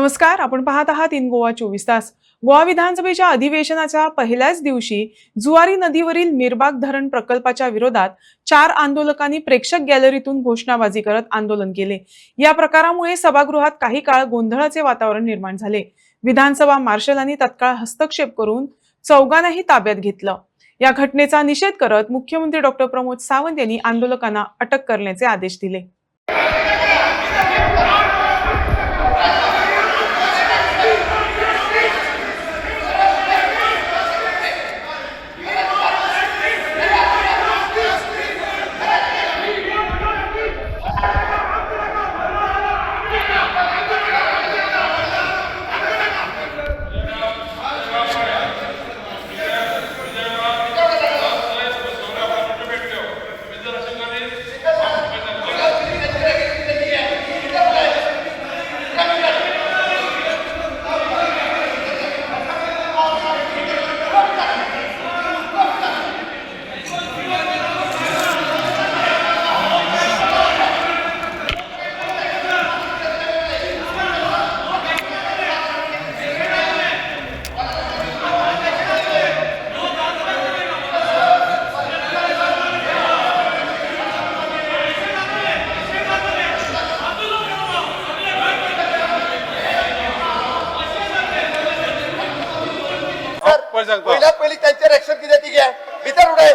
नमस्कार, आपण पाहत आहात इन गोवा 24 तास। गोवा विधानसभेच्या अधिवेशनाच्या पहिल्याच दिवशी जुआरी नदीवरील मिरबाग धरण प्रकल्पाच्या विरोधात 4 आंदोलकांनी प्रेक्षक गॅलरीतून घोषणाबाजी करत आंदोलन केले। या प्रकारामुळे सभागृहात काही काळ गोंधळाचे वातावरण निर्माण झाले। विधानसभा मार्शलांनी तत्काळ हस्तक्षेप करून चौघांनाही ताब्यात घेतलं। या घटनेचा निषेध करत मुख्यमंत्री डॉक्टर प्रमोद सावंत यांनी आंदोलकांना अटक करण्याचे आदेश दिले। पहिल्यात पहिली त्यांचे रक्षण किती घ्या भीतर उडे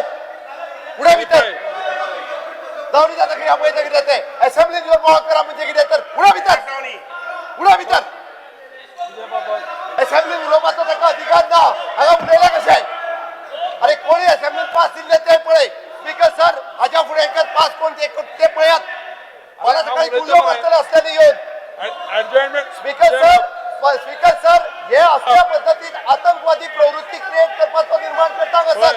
उडे भीतर जाऊन जाता की आपण येता की जाते असेंब्ली जोर मॉक करा म्हणजे की तर उडा भीतर असेंब्ली विरोधात त्याचा अधिकार ना आगा उडेला कसा आहे अरे कोणी असेंब्ली पास दिले ते पळे स्पीकर सर आजा पुढे एकच पास कोण ते पळ्यात मला सकाळी गुल्लो बसलेला असल्याने येऊन स्पीकर सर हे अशा पद्धतीत आतंकवादी प्रवृत्ती क्रिएट करण्याचा निर्माण करता का सर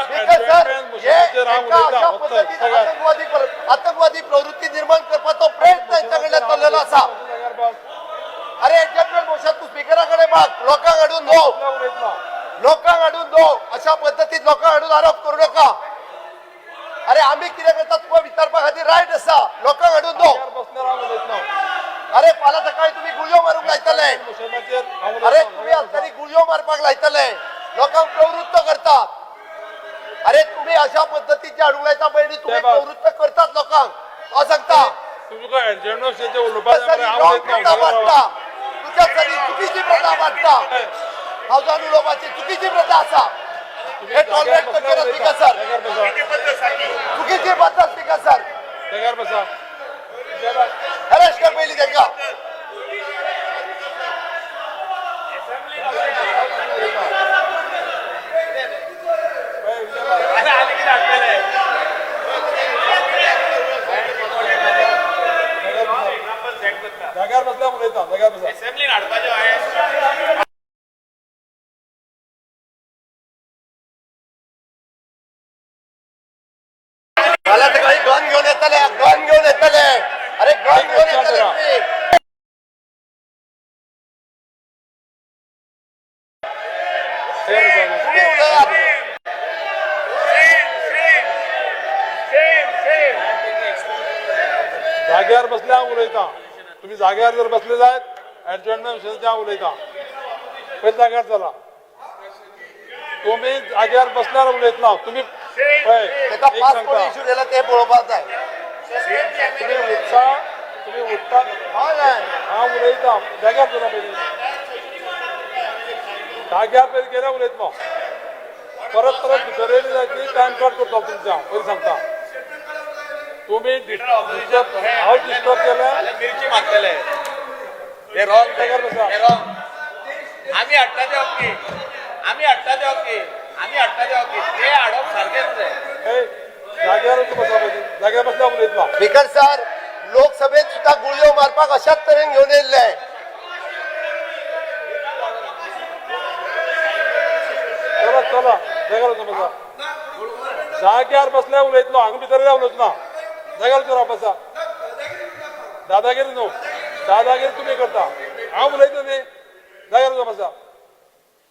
स्पीकर सर हे अशा पद्धतीत आतंकवादी प्रवृत्ती निर्माण करण्याचा प्रयत्न त्यांच्याकडे चाललेला असा अरे एजमेंट मोशन तू स्पीकराकडे बघ लोकांकडून दो अशा पद्धतीत लोकांकडून आरोप करू नका अरे आम्ही किती करतात तुका विचारपा खातीर राईट असा लोकांकडून दो अरे पाला सकाळी तुम्ही गुळयो मारूंक लायतले अरे तुम्ही असताना गुळयो मारपाक लायतले लोकांक प्रवृत्त करतात अरे तुम्ही अशा पद्धतीचे हाडूंक लायता पयलीं तुम्ही प्रवृत्त करतात लोकांक हांव सांगता चुकीची प्रथा वाटता हावजान उलोवपाची चुकीची प्रथा आसा हे टॉलरेट करचे स्पीकर सर चुकीची पद्धत स्पीकर सर अरेस्ट कर पहिली त्यांना जाग्यार बसल्या उलयता जाग्यार बसा असेंब्लीन हाडपाचें आहे मला सकाळी गन घेऊन येतले अरे गन घेऊन येतले जाग्यार बसल्या उलयता तुम्ही जाग्यार जर बसले जायत ऍडजॉर्नमेंट उलयता पयली जाग्यार चला तुम्ही जाग्यार बसल्यार उलयत ना तुम्ही इश्यू केला ते पळोवपाक जाय तुम्ही उठता हा उलयता जाग्यार चला पयली जाग्यार पयली गेल्या उलयत ना परत भितर येयली जाय ती टायम कट करता तुमच्या पयली सांगता तुम्ही हांव डिस्टर्ब केले मिरची मारतले हे रॉंग जाग्यार बसा हे रॉंग आम्ही हाडटा ते ओके ते हाडप सारखेच जाग्यार बसा पाहिजे जाग्यार बसल्या उलयत ना स्पीकर सर लोकसभेत सुद्धा गुळयो मारपाक अशाच तरेन घेऊन येयल्ले चला जाग्यार बसा जाग्यार बसल्या उलयतलो हांगा भितर उलयत ना जाग्यार चला बसा दादागिरी न्हू दादागिरी तुम्ही करता हांव उलयता न्ही जाग्यार बसा